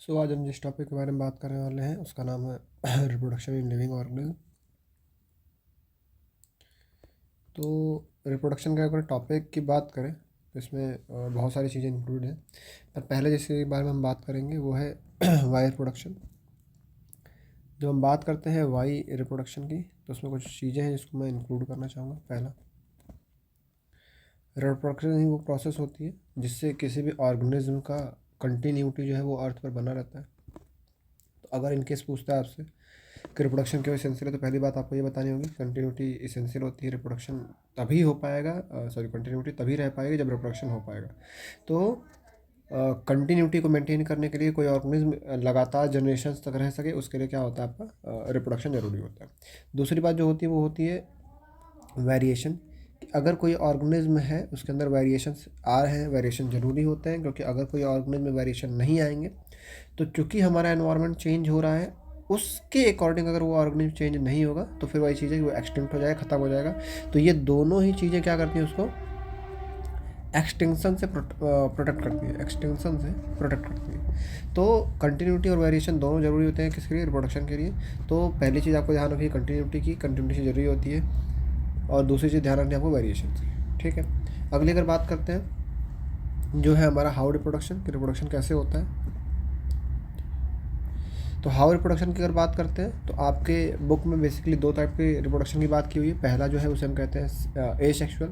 आज हम जिस टॉपिक के बारे में बात करने वाले हैं उसका नाम है रिप्रोडक्शन इन लिविंग ऑर्गेनिज्म। तो रिप्रोडक्शन का अगर टॉपिक की बात करें तो इसमें बहुत सारी चीज़ें इंक्लूड हैं, पर पहले जिसके बारे में हम बात करेंगे वो है वाई रिप्रोडक्शन। जब हम बात करते हैं वाई रिप्रोडक्शन की तो उसमें कुछ चीज़ें हैं जिसको मैं इंक्लूड करना चाहूँगा। पहला, रिप्रोडक्शन ही वो प्रोसेस होती है जिससे किसी भी ऑर्गेनिज्म का कंटिन्यूटी जो है वो अर्थ पर बना रहता है। तो अगर इनकेस पूछता है आपसे कि रिप्रोडक्शन क्यों इसेंशियल है, तो पहली बात आपको ये बतानी होगी कंटिन्यूटी इसेंशियल होती है। रिप्रोडक्शन तभी हो पाएगा, कंटिन्यूटी तभी रह पाएगी जब रिप्रोडक्शन हो पाएगा। तो कंटिन्यूटी को मेंटेन करने के लिए कोई ऑर्गेनिज्म लगातार जनरेशन्स तक रह सके उसके लिए क्या होता है, आपका रिप्रोडक्शन ज़रूरी होता है। दूसरी बात जो होती है वो होती है वेरिएशन। अगर कोई ऑर्गेनिज्म है उसके अंदर वेरिएशंस आ रहे हैं, वेरिएशन ज़रूरी होते हैं, क्योंकि अगर कोई ऑर्गेनिज्म में वेरिएशन नहीं आएंगे तो चूँकि हमारा एनवायरनमेंट चेंज हो रहा है उसके अकॉर्डिंग अगर वो ऑर्गेनिज्म चेंज नहीं होगा तो फिर वही चीज़ है कि वो एक्सटिंक्ट हो जाएगा, ख़त्म हो जाएगा। तो ये दोनों ही चीज़ें क्या करती हैं, उसको एक्सटिंक्शन से प्रोटेक्ट करती है, एक्सटिंक्शन से प्रोटेक्ट करती है। तो कंटिन्यूटी और वेरिएशन दोनों ज़रूरी होते हैं किसके लिए, रिप्रोडक्शन के लिए। तो पहली चीज़ आपको ध्यान रखिए कंटिन्यूटी की, कंटिन्यूटी ज़रूरी होती है, और दूसरी चीज़ ध्यान रखनी है आपको वेरिएशन की। ठीक है, अगली अगर बात करते हैं जो है हमारा हाउ रिप्रोडक्शन, कि रिप्रोडक्शन कैसे होता है। तो हाउ रिप्रोडक्शन की अगर बात करते हैं तो आपके बुक में बेसिकली दो टाइप के रिप्रोडक्शन की बात की हुई है। पहला जो है उसे हम कहते हैं एसेक्सुअल,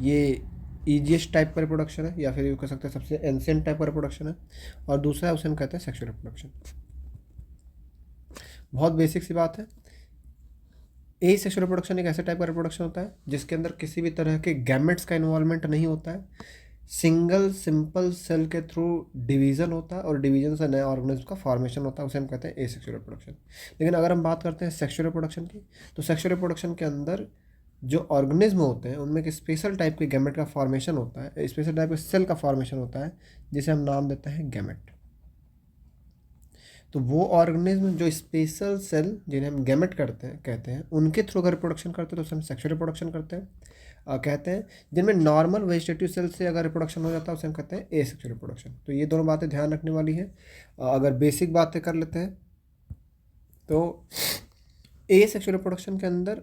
ये ईजीएस्ट टाइप का रिप्रोडक्शन है, या फिर ये कह सकते हैं सबसे एंशिएंट टाइप का रिप्रोडक्शन है। और दूसरा है उसे हम कहते हैं सेक्सुअल रिप्रोडक्शन। बहुत बेसिक सी बात है, एसेक्सुअल रिप्रोडक्शन एक ऐसे टाइप का रिप्रोडक्शन होता है जिसके अंदर किसी भी तरह के गैमेट्स का इन्वॉल्वमेंट नहीं होता है, सिंगल सिंपल सेल के थ्रू डिवीज़न होता है और डिवीजन से नया ऑर्गेनिज्म का फॉर्मेशन होता है, उसे हम कहते हैं एसेक्सुअल रिप्रोडक्शन। लेकिन अगर हम बात करते हैं सेक्सुअल रिप्रोडक्शन की, तो सेक्सुअल रिप्रोडक्शन के अंदर जो ऑर्गेनिज्म होते हैं उनमें एक स्पेशल टाइप के गैमेट का फॉर्मेशन होता है, स्पेशल टाइप के सेल का फॉर्मेशन होता है जिसे हम नाम देते हैं गैमेट। तो वो ऑर्गेनिज्म जो स्पेशल सेल जिन्हें हम गैमेट कहते हैं उनके थ्रू अगर रिप्रोडक्शन करते हैं तो उसे हम सेक्सुअल रिप्रोडक्शन कहते हैं। जिनमें नॉर्मल वेजिटेटिव सेल से अगर रिप्रोडक्शन हो जाता है उसे हम कहते हैं एसेक्सुअल रिप्रोडक्शन। तो ये दोनों बातें ध्यान रखने वाली है। अगर बेसिक बातें कर लेते हैं तो एसेक्सुअल रिप्रोडक्शन के अंदर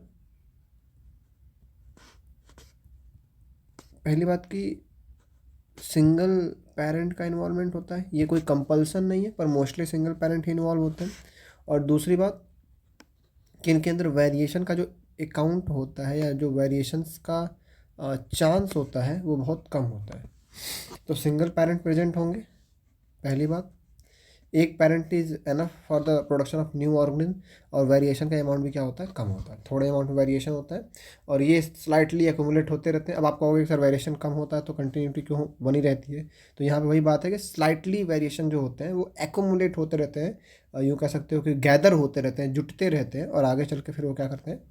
पहली बात की सिंगल पेरेंट का इन्वॉल्वमेंट होता है, ये कोई कंपल्सन नहीं है पर मोस्टली सिंगल पेरेंट ही इन्वॉल्व होते हैं। और दूसरी बात कि इनके अंदर वेरिएशन का जो अकाउंट होता है या जो वेरिएशंस का चांस होता है वो बहुत कम होता है। तो सिंगल पेरेंट प्रेजेंट होंगे, पहली बात। एक parent is enough for the production of new organism, और वेरिएशन का अमाउंट भी क्या होता है, कम होता है, थोड़े अमाउंट में वेरिएशन होता है और ये स्लाइटली एक्यूमुलेट होते रहते हैं। अब आप कहोगे सर वेरिएशन कम होता है तो कंटिन्यूटी क्यों बनी रहती है, तो यहाँ पे वही बात है कि स्लाइटली वेरिएशन जो होते हैं वो एक्यूमुलेट होते रहते हैं, यूँ कह सकते हो कि गैदर होते रहते हैं, जुटते रहते हैं, और आगे चल के फिर वो क्या करते हैं,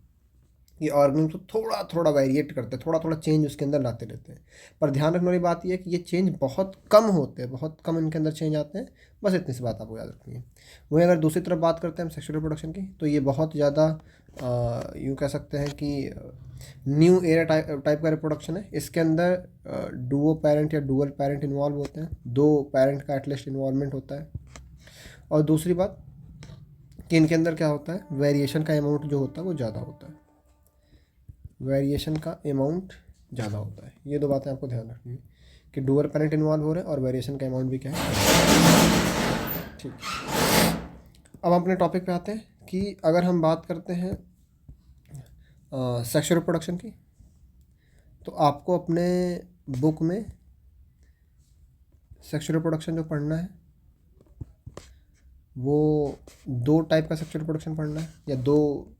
ये ऑर्गेनिज्म को थोड़ा थोड़ा वेरिएट करते हैं, थोड़ा थोड़ा चेंज उसके अंदर लाते रहते हैं। पर ध्यान रखने वाली बात ये है कि ये चेंज बहुत कम होते हैं, बहुत कम इनके अंदर चेंज आते हैं। बस इतनी सी बात आपको याद रखनी है। वहीं अगर दूसरी तरफ बात करते हैं हम सेक्सुअल रिप्रोडक्शन की, तो ये बहुत ज़्यादा यूँ कह सकते हैं कि न्यू एरा टाइप का रिप्रोडक्शन है। इसके अंदर डुओ पेरेंट या डुअल पेरेंट इन्वॉल्व होते हैं, दो पेरेंट का एटलीस्ट इन्वॉल्वमेंट होता है। और दूसरी बात कि इनके अंदर क्या होता है, वेरिएशन का अमाउंट जो होता है वो ज़्यादा होता है, वेरिएशन का अमाउंट ज़्यादा होता है। ये दो बातें आपको ध्यान रखनी है कि डुअल पेरेंट इन्वॉल्व हो रहे हैं और वेरिएशन का अमाउंट भी क्या है। ठीक, अब अपने टॉपिक पे आते हैं कि अगर हम बात करते हैं सेक्सुअल रिप्रोडक्शन की, तो आपको अपने बुक में सेक्सुअल रिप्रोडक्शन जो पढ़ना है वो दो टाइप का सेक्सुअल रिप्रोडक्शन पढ़ना है, या दो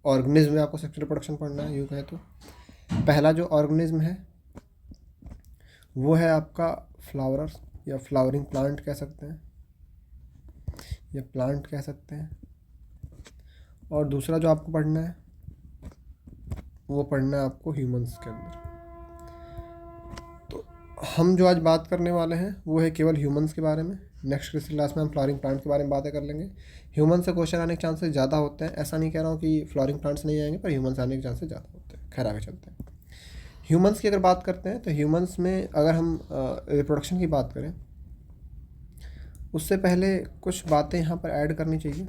ऑर्गेनिज्म में आपको सेक्सुअल रिप्रोडक्शन पढ़ना है यूँ कहे तो। पहला जो ऑर्गेनिज्म है वो है आपका फ्लावरर या फ्लावरिंग प्लांट कह सकते हैं, या प्लांट कह सकते हैं। और दूसरा जो आपको पढ़ना है वो पढ़ना है आपको ह्यूमंस के अंदर। तो हम जो आज बात करने वाले हैं वो है केवल ह्यूमंस के बारे में। नेक्स्ट क्लास में हम फ्लावरिंग प्लांट के बारे में बातें कर लेंगे। ह्यूमन से क्वेश्चन आने के चांसेस ज़्यादा होते हैं, ऐसा नहीं कह रहा हूँ कि फ्लावरिंग प्लांट्स नहीं आएंगे, पर ह्यूमंस आने के चांसेस ज़्यादा होते हैं। खैर आगे चलते हैं। ह्यूमंस की अगर बात करते हैं तो ह्यूमंस में अगर हम रिप्रोडक्शन की बात करें उससे पहले कुछ बातें यहाँ पर ऐड करनी चाहिए।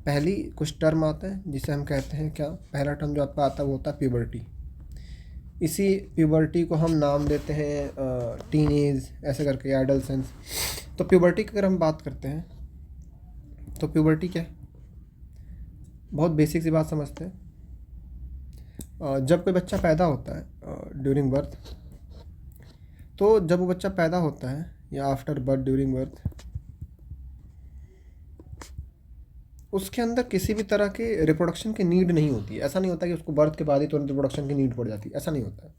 पहली कुछ टर्म आता है जिसे हम कहते हैं क्या, पहला टर्म जो आपका आता है वो होता है प्यूबर्टी। इसी प्यूबर्टी को हम नाम देते हैं टीनेज ऐसे करके, एडolescence। तो प्यूबर्टी की अगर हम बात करते हैं तो प्यूबर्टी क्या है, बहुत बेसिक सी बात समझते हैं। जब कोई बच्चा पैदा होता है ड्यूरिंग बर्थ, तो जब वो बच्चा पैदा होता है या आफ्टर बर्थ, ड्यूरिंग बर्थ, उसके अंदर किसी भी तरह के रिप्रोडक्शन की नीड नहीं होती है। ऐसा नहीं होता कि उसको बर्थ के बाद ही तुरंत रिप्रोडक्शन की नीड पड़ जाती है, ऐसा नहीं होता है।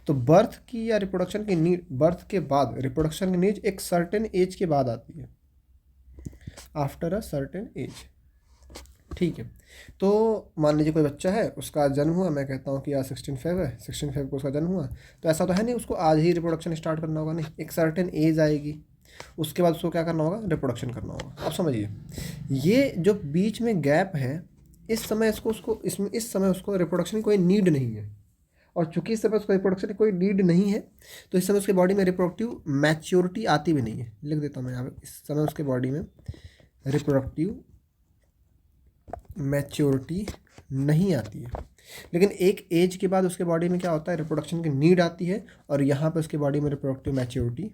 तो बर्थ की या रिप्रोडक्शन की नीड, बर्थ के बाद रिप्रोडक्शन की नीड एक सर्टेन एज के बाद आती है, आफ्टर अ सर्टेन एज। ठीक है, तो मान लीजिए कोई बच्चा है, उसका आज जन्म हुआ, मैं कहता हूँ कि आज 16 फेब है, 16 फेब को उसका जन्म हुआ, तो ऐसा तो है नहीं उसको आज ही रिप्रोडक्शन स्टार्ट करना होगा, नहीं, एक सर्टेन एज आएगी, उसके बाद उसको क्या करना होगा, रिप्रोडक्शन करना होगा। अब समझिए, ये जो बीच में गैप है, इस समय इसको उसको इसमें इस समय उसको रिप्रोडक्शन की कोई नीड नहीं है, और चूंकि इस समय उसको रिप्रोडक्शन की कोई नीड नहीं है, तो इस समय उसके बॉडी में रिप्रोडक्टिव मैच्योरिटी आती भी नहीं है। लिख देता हूँ मैं यहाँ पे, इस समय उसके बॉडी में रिप्रोडक्टिव मैच्योरिटी नहीं आती है। लेकिन एक एज के बाद उसके बॉडी में क्या होता है, रिप्रोडक्शन की नीड आती है, और यहाँ पे उसके बॉडी में रिप्रोडक्टिव मैच्योरिटी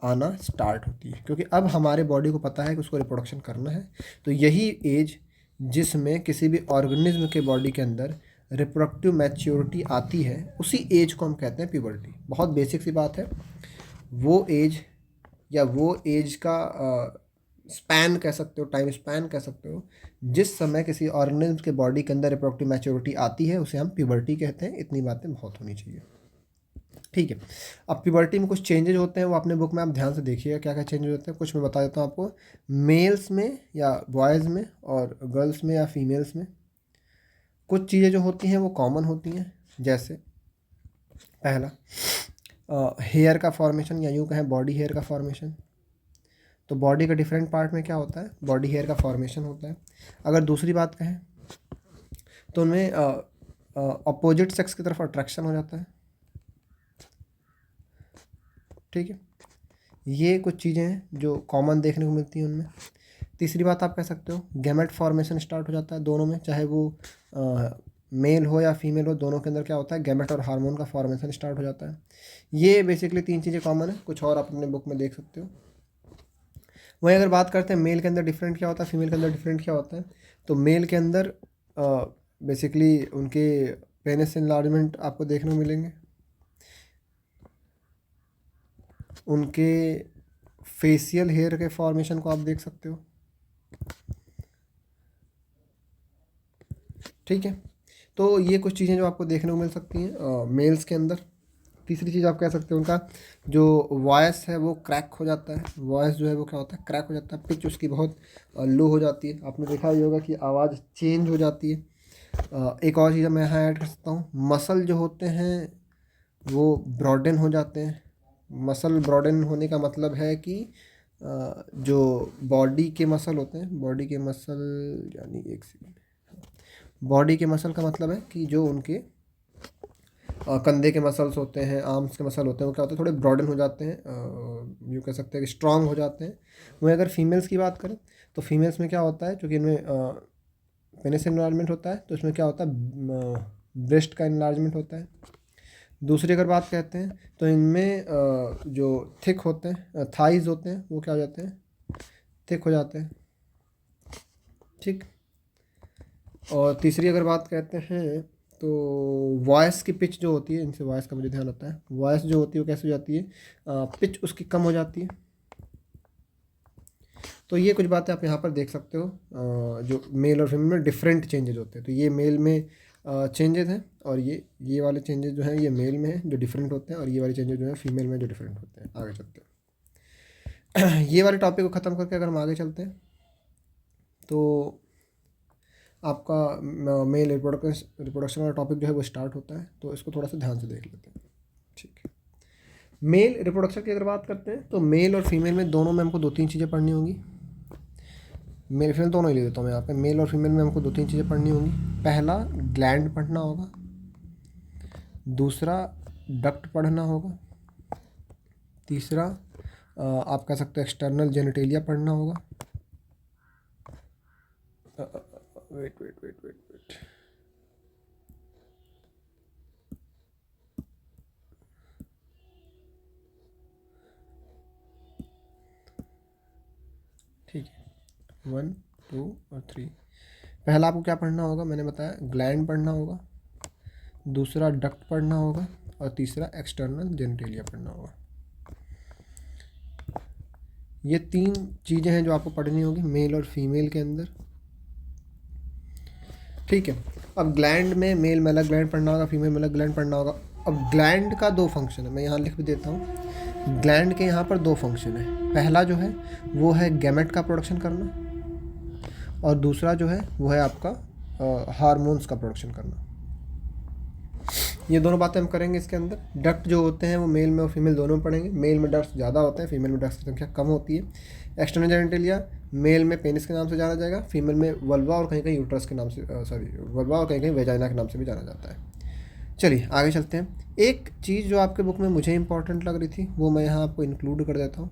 आना स्टार्ट होती है, क्योंकि अब हमारे बॉडी को पता है कि उसको रिप्रोडक्शन करना है। तो यही एज जिसमें किसी भी ऑर्गेनिज्म के बॉडी के अंदर रिप्रोडक्टिव मैच्योरिटी आती है, उसी एज को हम कहते हैं प्यूबर्टी। बहुत बेसिक सी बात है। वो एज या वो एज का स्पैन कह सकते हो, टाइम स्पैन कह सकते हो, जिस समय किसी ऑर्गेनिज्म के बॉडी के अंदर रिप्रोडक्टिव मैच्योरिटी आती है, उसे हम प्यूबर्टी कहते हैं। इतनी बातें बहुत होनी चाहिए। ठीक है, अब प्यूबर्टी में कुछ चेंजेज होते हैं, वो अपने बुक में आप ध्यान से देखिएगा क्या क्या चेंजेज होते हैं। कुछ मैं बता देता हूँ आपको। मेल्स में या बॉयज़ में, और गर्ल्स में या फीमेल्स में कुछ चीज़ें जो होती हैं वो कॉमन होती हैं। जैसे पहला, हेयर का फॉर्मेशन, या यूँ कहें बॉडी हेयर का फॉर्मेशन। तो बॉडी का डिफरेंट पार्ट में क्या होता है, बॉडी हेयर का फॉर्मेशन होता है। अगर दूसरी बात कहें तो उनमें अपोजिट सेक्स की तरफ अट्रैक्शन हो जाता है। ठीक है, ये कुछ चीज़ें हैं जो कॉमन देखने को मिलती हैं उनमें। तीसरी बात आप कह सकते हो, गैमेट फॉर्मेशन स्टार्ट हो जाता है दोनों में, चाहे वो मेल हो या फीमेल हो, दोनों के अंदर क्या होता है, गैमेट और हार्मोन का फॉर्मेशन स्टार्ट हो जाता है। ये बेसिकली तीन चीज़ें कॉमन है, कुछ और आप अपने बुक में देख सकते हो। वहीं अगर बात करते हैं मेल के अंदर डिफरेंट क्या होता है, फीमेल के अंदर डिफरेंट क्या होता है, तो मेल के अंदर बेसिकली उनके पेनिस इनलार्जमेंट आपको देखने को मिलेंगे, उनके फेशियल हेयर के फॉर्मेशन को आप देख सकते हो। ठीक है, तो ये कुछ चीज़ें जो आपको देखने को मिल सकती हैं मेल्स के अंदर। तीसरी चीज़ आप कह सकते हो, उनका जो वॉइस है वो क्रैक हो जाता है। वॉइस जो है वो क्या होता है, क्रैक हो जाता है। पिच उसकी बहुत लो हो जाती है। आपने देखा ही होगा कि आवाज़ चेंज हो जाती है। एक और चीज़ मैं यहाँ ऐड कर सकता हूँ, मसल जो होते हैं वो ब्रॉडन हो जाते हैं। मसल ब्रॉडन होने का मतलब है कि जो बॉडी के मसल होते हैं, बॉडी के मसल यानी एक सेकंड, बॉडी के मसल का मतलब है कि जो उनके कंधे के मसल्स होते हैं, आर्म्स के मसल होते हैं, वो क्या होते हैं, थोड़े ब्रॉडन हो जाते हैं, यूँ कह सकते हैं कि स्ट्रांग हो जाते हैं। वहीं अगर फीमेल्स की बात करें तो फीमेल्स में क्या होता है, क्योंकि इनमें पेनिस इनलार्जमेंट होता है, तो इसमें क्या होता है, ब्रेस्ट का इनलार्जमेंट होता है। दूसरी अगर बात कहते हैं तो इनमें जो थिक होते हैं, थाइज होते हैं, वो क्या हो जाते हैं, थिक हो जाते हैं। ठीक, और तीसरी अगर बात कहते हैं तो वॉइस की पिच जो होती है, इनसे वॉइस का मुझे ध्यान आता है, वॉइस जो होती है वो कैसे हो जाती है, पिच उसकी कम हो जाती है। तो ये कुछ बातें आप यहाँ पर देख सकते हो, जो मेल और फीमेल में डिफरेंट चेंजेज होते हैं। तो ये मेल में चेंजेस हैं, और ये वाले चेंजेस जो हैं ये मेल में हैं जो डिफरेंट होते हैं, और ये वाले चेंजेस जो हैं फीमेल में जो डिफरेंट होते हैं। आगे चलते हैं ये वाले टॉपिक को ख़त्म करके अगर हम आगे चलते हैं तो आपका मेल रिप्रोडक्शन वाला टॉपिक जो है वो स्टार्ट होता है। तो इसको थोड़ा सा ध्यान से देख लेते हैं। ठीक है, मेल रिप्रोडक्शन की अगर बात करते हैं तो मेल और फीमेल में दोनों में हमको दो तीन चीज़ें पढ़नी होंगी। मेल फीमेल दोनों ही ले देता हूँ मैं यहाँ पे। मेल और फीमेल में हमको दो तीन चीज़ें पढ़नी होंगी। पहला ग्लैंड पढ़ना होगा, दूसरा डक्ट पढ़ना होगा, तीसरा आप कह सकते हो एक्सटर्नल जेनिटेलिया पढ़ना होगा। Wait wait wait wait wait, ठीक है, 1 2 और 3। पहला आपको क्या पढ़ना होगा, मैंने बताया ग्लैंड पढ़ना होगा, दूसरा डक्ट पढ़ना होगा, और तीसरा एक्सटर्नल जेनिटेलिया पढ़ना होगा। ये 3 चीज़ें हैं जो आपको पढ़नी होगी मेल और फीमेल के अंदर, ठीक है। अब ग्लैंड में मेल में अलग ग्लैंड पढ़ना होगा, फीमेल में अलग ग्लैंड पढ़ना होगा। अब ग्लैंड का 2 फंक्शन है, मैं यहाँ लिख भी देता हूँ। ग्लैंड के यहाँ पर 2 फंक्शन है। पहला जो है वो है गैमेट का प्रोडक्शन करना, और दूसरा जो है वो है आपका हार्मोन्स का प्रोडक्शन करना। ये दोनों बातें हम करेंगे इसके अंदर। डक्ट जो होते हैं वो मेल में और फीमेल दोनों में पढ़ेंगे। मेल में डक्ट ज़्यादा होते हैं, फीमेल में डक्ट की संख्या कम होती है। एक्सटर्नल जेनिटेलिया मेल में पेनिस के नाम से जाना जाएगा, फीमेल में वल्वा और कहीं कहीं यूट्रस के नाम से वल्वा और कहीं कहीं वेजाइना के नाम से भी जाना जाता है। चलिए आगे चलते हैं। एक चीज़ जो आपके बुक में मुझे इंपॉर्टेंट लग रही थी वो मैं यहाँ आपको इंक्लूड कर देता हूँ।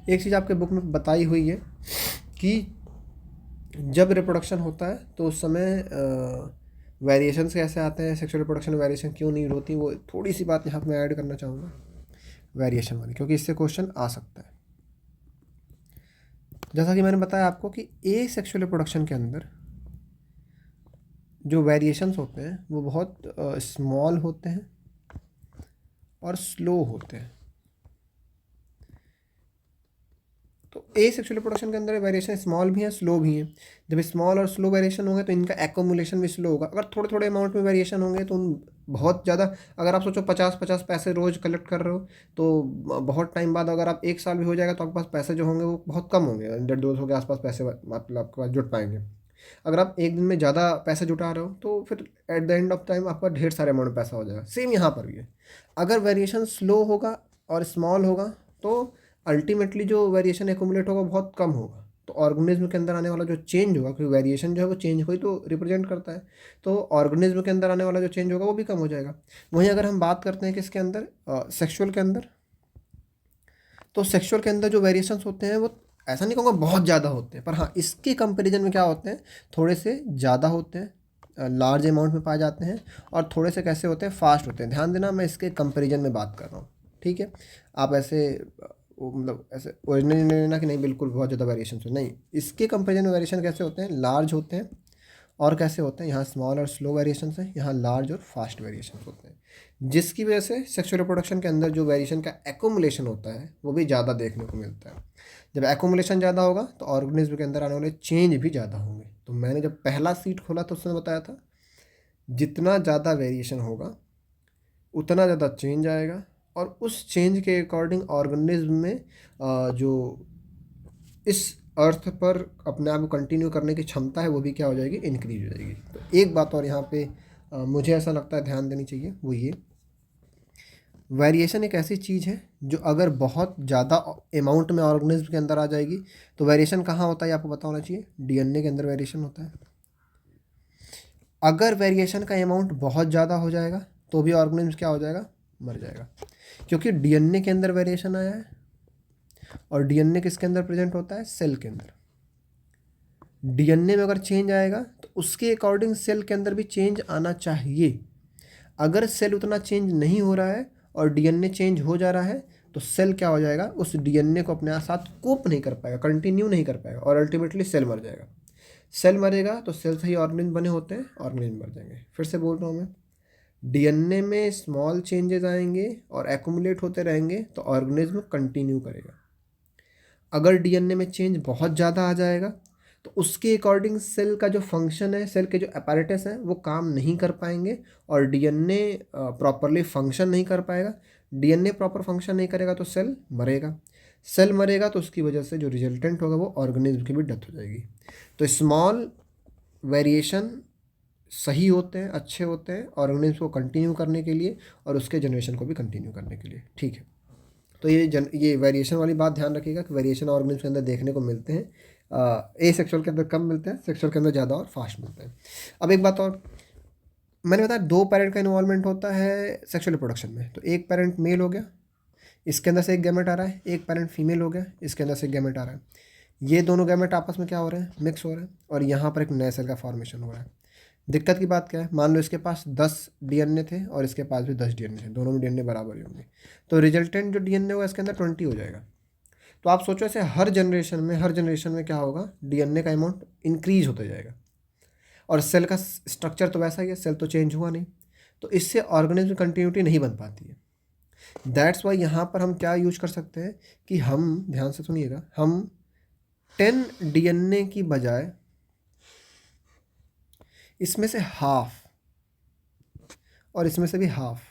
एक चीज़ आपके बुक में बताई हुई है कि जब रिप्रोडक्शन होता है तो उस समय वेरिएशंस कैसे आते हैं, सेक्सुअल रिप्रोडक्शन वेरिएशन क्यों नहीं होती, वो थोड़ी सी बात यहाँ पर मैं ऐड करना चाहूँगा वेरिएशन वाली, क्योंकि इससे क्वेश्चन आ सकता है। जैसा कि मैंने बताया आपको कि ए सेक्सुअल रिप्रोडक्शन के अंदर जो वेरिएशंस होते हैं वो बहुत स्मॉल होते हैं और स्लो होते हैं। तो ए सेक्सुअल रिप्रोडक्शन के अंदर वेरिएशन स्मॉल भी हैं, स्लो भी हैं। जब स्मॉल और स्लो वेरिएशन होंगे तो इनका एक्यूमुलेशन भी स्लो होगा। अगर थोड़े थोड़े अमाउंट में वेरिएशन होंगे तो उन बहुत ज़्यादा, अगर आप सोचो 50-50 पैसे रोज़ कलेक्ट कर रहे हो तो बहुत टाइम बाद अगर आप 1 साल भी हो जाएगा तो आपके पास पैसे जो होंगे वो बहुत कम होंगे, 100-200 के आसपास पैसे मतलब आपके पास जुट पाएंगे। अगर आप एक दिन में ज़्यादा पैसे जुटा रहे हो तो फिर at the end of time आपका ढेर सारे अमाउंट में पैसा हो जाएगा। सेम यहाँ पर भी है। अगर वेरिएशन स्लो होगा और स्मॉल होगा तो अल्टीमेटली जो वेरिएशन एक्यूमुलेट होगा बहुत कम होगा। तो ऑर्गेनिज्म के अंदर आने वाला जो चेंज होगा, क्योंकि वेरिएशन जो है वो चेंज को ही तो रिप्रेजेंट करता है, तो ऑर्गेनिज्म के अंदर आने वाला जो चेंज होगा वो भी कम हो जाएगा। वहीं अगर हम बात करते हैं किसके अंदर, सेक्सुअल के अंदर, तो सेक्सुअल के अंदर जो वेरिएशंस होते हैं वो ऐसा नहीं कहूँगा बहुत ज़्यादा होते हैं, पर हाँ इसके कंपैरिजन में क्या होते हैं, थोड़े से ज़्यादा होते हैं, लार्ज अमाउंट में पाए जाते हैं, और थोड़े से कैसे होते हैं, फास्ट होते हैं। ध्यान देना मैं इसके कंपैरिजन में बात कर रहा हूँ, ठीक है। आप ऐसे मतलब ऐसे ओरिजिनल नहीं लेना कि नहीं बिल्कुल बहुत ज़्यादा वेरिएशन हो, नहीं। इसके कंपैरिजन में वेरिएशन कैसे होते हैं, लार्ज होते हैं, और कैसे होते हैं, यहाँ स्मॉल और स्लो वेरिएशंस हैं, यहाँ लार्ज और फास्ट वेरिएशंस होते हैं, जिसकी वजह से सेक्सुअल रिप्रोडक्शन के अंदर जो वेरिएशन का एक्यूमुलेशन होता है वो भी ज़्यादा देखने को मिलता है। जब एक्यूमुलेशन ज़्यादा होगा तो ऑर्गेनिज्म के अंदर आने वाले चेंज भी ज़्यादा होंगे। तो मैंने जब पहला सीट खोला तो उसने बताया था जितना ज़्यादा वेरिएशन होगा उतना ज़्यादा चेंज आएगा, और उस चेंज के अकॉर्डिंग ऑर्गेनिज्म में जो इस अर्थ पर अपने आप को कंटिन्यू करने की क्षमता है वो भी क्या हो जाएगी, इंक्रीज हो जाएगी। तो एक बात और यहाँ पे मुझे ऐसा लगता है ध्यान देनी चाहिए, वो ये वेरिएशन एक ऐसी चीज़ है जो अगर बहुत ज़्यादा अमाउंट में ऑर्गेनिज्म के अंदर आ जाएगी तो वेरिएशन कहाँ होता है आपको पता होना चाहिए, डीएनए के अंदर वेरिएशन होता है। अगर वेरिएशन का अमाउंट बहुत ज़्यादा हो जाएगा तो भी ऑर्गेनिज्म क्या हो जाएगा, मर जाएगा, क्योंकि डीएनए के अंदर वेरिएशन आया है, और डीएनए किसके अंदर प्रेजेंट होता है, सेल के अंदर। डीएनए में अगर चेंज आएगा तो उसके अकॉर्डिंग सेल के अंदर भी चेंज आना चाहिए। अगर सेल उतना चेंज नहीं हो रहा है और डीएनए चेंज हो जा रहा है तो सेल क्या हो जाएगा, उस डीएनए को अपने साथ कोप नहीं कर पाएगा, कंटिन्यू नहीं कर पाएगा, और अल्टीमेटली सेल मर जाएगा। सेल मरेगा तो सेल से ही ऑर्गेनिज्म बने होते हैं, ऑर्गेनिज्म मर जाएंगे। फिर से बोल रहा हूँ मैं, डीएनए में स्मॉल चेंजेस आएंगे और एक्यूमुलेट होते रहेंगे तो ऑर्गेनिज्म कंटिन्यू करेगा। अगर डीएनए में चेंज बहुत ज़्यादा आ जाएगा तो उसके अकॉर्डिंग सेल का जो फंक्शन है, सेल के जो अपैरेटस हैं वो काम नहीं कर पाएंगे, और डीएनए प्रॉपरली फंक्शन नहीं कर पाएगा। डीएनए प्रॉपर फंक्शन नहीं करेगा तो सेल मरेगा। सेल मरेगा तो उसकी वजह से जो रिजल्टेंट होगा वो ऑर्गेनिज्म की भी डेथ हो जाएगी। तो स्मॉल वेरिएशन सही होते हैं, अच्छे होते हैं ऑर्गेनिज्म को कंटिन्यू करने के लिए और उसके जनरेशन को भी कंटिन्यू करने के लिए, ठीक है। तो ये वेरिएशन वाली बात ध्यान रखिएगा कि वेरिएशन ऑर्गेनिज्म के अंदर देखने को मिलते हैं। ए सेक्सुअल के अंदर कम मिलते हैं, सेक्सुअल के अंदर ज़्यादा और फास्ट मिलते हैं। अब एक बात और, मैंने बताया 2 पेरेंट का इन्वॉल्वमेंट होता है सेक्सुअल रिप्रोडक्शन में। तो एक पेरेंट मेल हो गया, इसके अंदर से एक गैमेट आ रहा है, एक पेरेंट फीमेल हो गया, इसके अंदर से एक गैमेट आ रहा है, ये दोनों गैमेट आपस में क्या हो रहे हैं, मिक्स हो रहे हैं, और यहाँ पर एक नए सेल का फॉर्मेशन हो रहा है। दिक्कत की बात क्या है, मान लो इसके पास 10 डीएनए थे और इसके पास भी 10 डीएनए थे, दोनों में डीएनए बराबर ही होंगे, तो रिजल्टेंट जो डीएनए होगा इसके अंदर 20 हो जाएगा। तो आप सोचो ऐसे हर जनरेशन में क्या होगा, डीएनए का अमाउंट इंक्रीज होता जाएगा, और सेल का स्ट्रक्चर तो वैसा ही है, सेल तो चेंज हुआ नहीं, तो इससे ऑर्गेनिज्म कंटिन्यूटी नहीं बन पाती है। दैट्स वाई यहाँ पर हम क्या यूज कर सकते हैं कि हम, ध्यान से सुनिएगा, हम 10 डीएनए की बजाय इसमें से हाफ और इसमें से भी हाफ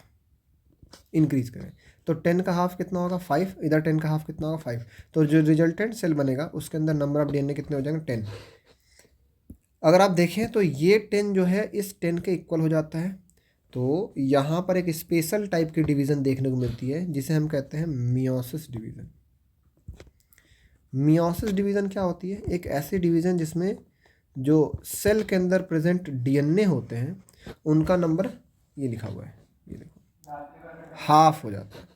इंक्रीज करें, तो 10 का हाफ कितना होगा 5, इधर 10 का हाफ कितना होगा 5, तो जो रिजल्टेंट सेल बनेगा उसके अंदर नंबर ऑफ डीएनए कितने हो जाएंगे 10। अगर आप देखें तो ये 10 जो है इस 10 के इक्वल हो जाता है, तो यहाँ पर एक स्पेशल टाइप की डिवीज़न देखने को मिलती है जिसे हम कहते हैं मियोसिस डिवीज़न। मियोसिस डिवीज़न क्या होती है, एक ऐसी डिवीज़न जिसमें जो सेल के अंदर प्रेजेंट डीएनए होते हैं उनका नंबर ये लिखा हुआ है, ये देखो हाफ हो जाता है।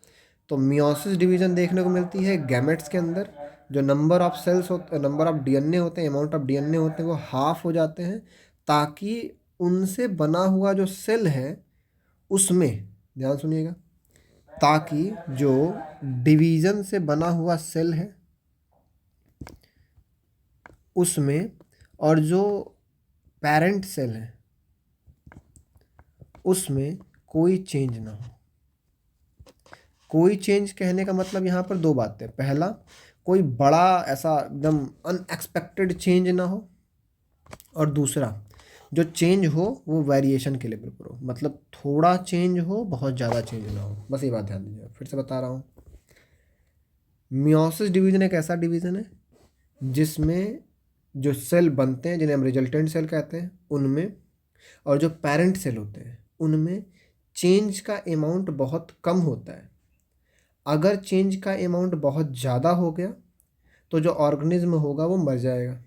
तो मियोसिस डिवीज़न देखने को मिलती है गैमेट्स के अंदर, जो नंबर ऑफ सेल्स होते, नंबर ऑफ डीएनए होते हैं, अमाउंट ऑफ डीएनए होते हैं वो हाफ हो जाते हैं, ताकि उनसे बना हुआ जो सेल है उसमें, ध्यान सुनिएगा, ताकि जो डिवीज़न से बना हुआ सेल है उसमें और जो पेरेंट सेल है उसमें कोई चेंज ना हो। कोई चेंज कहने का मतलब यहाँ पर दो बातें, पहला कोई बड़ा ऐसा एकदम अनएक्सपेक्टेड चेंज ना हो, और दूसरा जो चेंज हो वो वेरिएशन के लेवल पर हो, मतलब थोड़ा चेंज हो, बहुत ज़्यादा चेंज ना हो। बस ये बात ध्यान दीजिए, फिर से बता रहा हूँ, मियोसिस डिवीज़न एक ऐसा डिवीज़न है जिसमें जो सेल बनते हैं जिन्हें हम रिजल्टेंट सेल कहते हैं उनमें, और जो पेरेंट सेल होते हैं उनमें चेंज का अमाउंट बहुत कम होता है। अगर चेंज का अमाउंट बहुत ज़्यादा हो गया तो जो ऑर्गेनिज्म होगा वो मर जाएगा।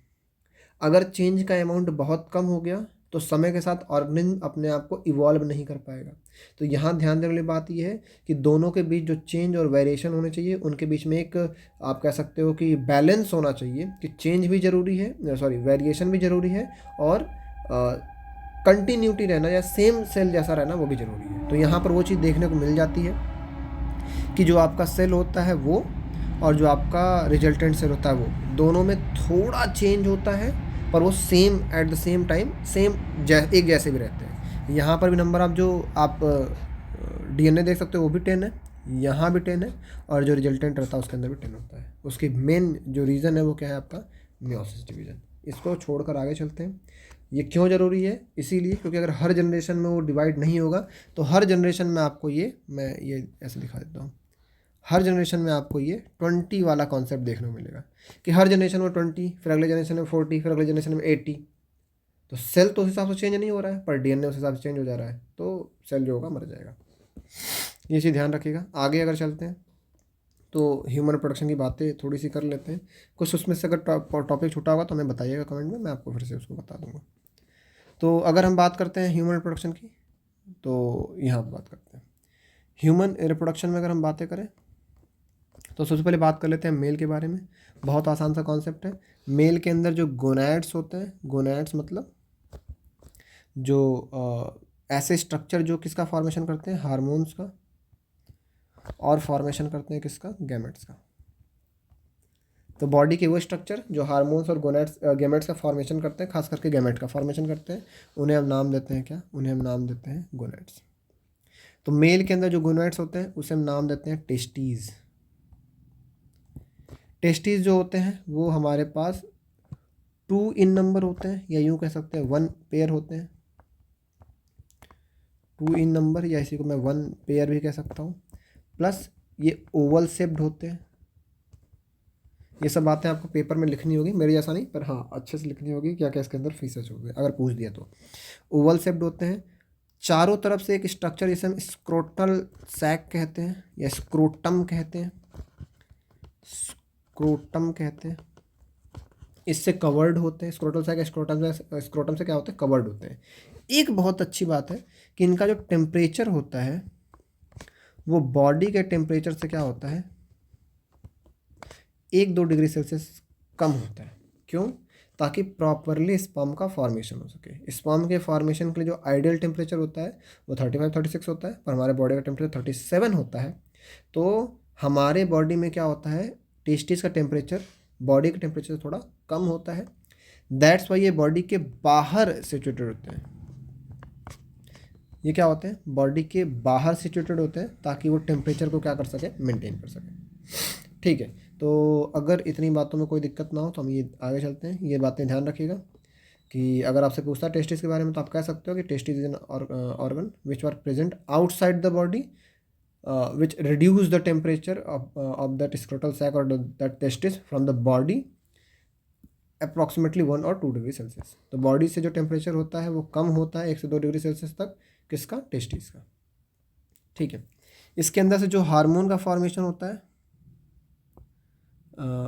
अगर चेंज का अमाउंट बहुत कम हो गया तो समय के साथ ऑर्गेनिज्म अपने आप को इवॉल्व नहीं कर पाएगा। तो यहाँ ध्यान देने वाली बात यह है कि दोनों के बीच जो चेंज और वेरिएशन होने चाहिए उनके बीच में एक, आप कह सकते हो कि बैलेंस होना चाहिए, कि चेंज भी ज़रूरी है, सॉरी वेरिएशन भी ज़रूरी है, और कंटिन्यूटी रहना या सेम सेल जैसा रहना वो भी ज़रूरी है। तो यहाँ पर वो चीज़ देखने को मिल जाती है कि जो आपका सेल होता है वो और जो आपका रिजल्टेंट सेल होता है वो दोनों में थोड़ा चेंज होता है, पर वो same at the same time same एक जैसे भी रहते हैं। यहाँ पर भी नंबर ऑफ जो आप डीएनए देख सकते हो वो भी 10 है, यहाँ भी 10 है, और जो रिजल्टेंट रहता है उसके अंदर भी 10 होता है। उसकी मेन जो रीज़न है वो क्या है, आपका मियोसिस डिवीज़न। इसको छोड़कर आगे चलते हैं। ये क्यों ज़रूरी है, इसीलिए क्योंकि अगर हर जनरेशन में वो डिवाइड नहीं होगा तो हर जनरेशन में आपको मैं ये ऐसे दिखा देता हूँ, हर जनरेशन में आपको ये 20 वाला कॉन्सेप्ट देखने को मिलेगा कि हर जनरेशन में 20, फिर अगले जनरेशन में 40, फिर अगले जनरेशन में 80। तो सेल तो उस हिसाब से चेंज नहीं हो रहा है, पर डीएनए उस हिसाब से चेंज हो जा रहा है, तो सेल जो होगा मर जाएगा। ये चीज़ ध्यान रखिएगा। आगे अगर चलते हैं तो ह्यूमन रिप्रोडक्शन की बातें थोड़ी सी कर लेते हैं। कुछ उसमें से अगर टॉपिक छूटा होगा तो हमें बताइएगा कमेंट में, मैं आपको फिर से उसको बता दूंगा। तो अगर हम बात करते हैं ह्यूमन रिप्रोडक्शन की, तो यहाँ पर बात करते हैं ह्यूमन रिप्रोडक्शन में अगर हम बातें करें तो सबसे पहले बात कर लेते हैं मेल के बारे में। बहुत आसान सा कॉन्सेप्ट है। मेल के अंदर जो गोनैड्स होते हैं, गोनैड्स मतलब जो ऐसे स्ट्रक्चर जो किसका फॉर्मेशन करते हैं, हार्मोन्स का, और फॉर्मेशन करते हैं किसका, गैमेट्स का। तो बॉडी के वो स्ट्रक्चर जो हार्मोन्स और गोनैड्स गैमेट्स का फॉर्मेशन करते हैं, खास करके गैमेट का फॉर्मेशन करते हैं, उन्हें हम नाम देते हैं क्या, उन्हें हम नाम देते हैं गोनैड्स। तो मेल के अंदर जो गोनैड्स होते हैं उसे हम नाम देते हैं टेस्टीज़। टेस्टीज जो होते हैं वो हमारे पास 2 इन नंबर होते हैं, या यूँ कह सकते हैं 1 पेयर होते हैं, 2 इन नंबर, या इसी को मैं 1 पेयर भी कह सकता हूँ। प्लस ये ओवल शेप्ड होते हैं। ये सब बातें आपको पेपर में लिखनी होगी, मेरे जैसा नहीं, पर हाँ अच्छे से लिखनी होगी क्या क्या इसके अंदर फीचर्स होंगे अगर पूछ दिया तो। ओवल शेप्ड होते हैं, चारों तरफ से एक स्ट्रक्चर जिसे हम स्क्रोटल सैक कहते हैं या स्क्रोटम कहते हैं, स्क्रोटम कहते हैं, इससे कवर्ड होते हैं। स्क्रोटल सैक स्क्रोटम से क्या होते हैं, कवर्ड होते हैं। एक बहुत अच्छी बात है कि इनका जो टेम्परेचर होता है वो बॉडी के टेम्परेचर से क्या होता है, 1-2 डिग्री सेल्सियस कम होता है। क्यों? ताकि प्रॉपरली स्पर्म का फॉर्मेशन हो सके। स्पर्म के फॉर्मेशन के लिए जो आइडियल टेम्परेचर होता है वो 35-36 होता है, पर हमारे बॉडी का टेम्परेचर 37 होता है। तो हमारे बॉडी में क्या होता है, टेस्टिस का टेम्परेचर बॉडी के टेम्परेचर से थोड़ा कम होता है। दैट्स वाई ये बॉडी के बाहर सिचुएटेड होते हैं। ये क्या होते हैं, बॉडी के बाहर सिचुएटेड होते हैं ताकि वो टेम्परेचर को क्या कर सके, मेंटेन कर सके। ठीक है, तो अगर इतनी बातों में कोई दिक्कत ना हो तो हम ये आगे चलते हैं। ये बातें ध्यान रखिएगा कि अगर आपसे पूछता है टेस्टिस के बारे में तो आप कह सकते हो कि testis is an organ which are present outside the body which reduce the temperature of that scrotal sac or that testis from the body approximately 1 or 2 degree Celsius. तो बॉडी से जो टेम्परेचर होता है वो कम होता है 1 से 2 डिग्री सेल्सियस तक, किसका, टेस्टिस का। ठीक है, इसके अंदर से जो हार्मोन का फॉर्मेशन होता है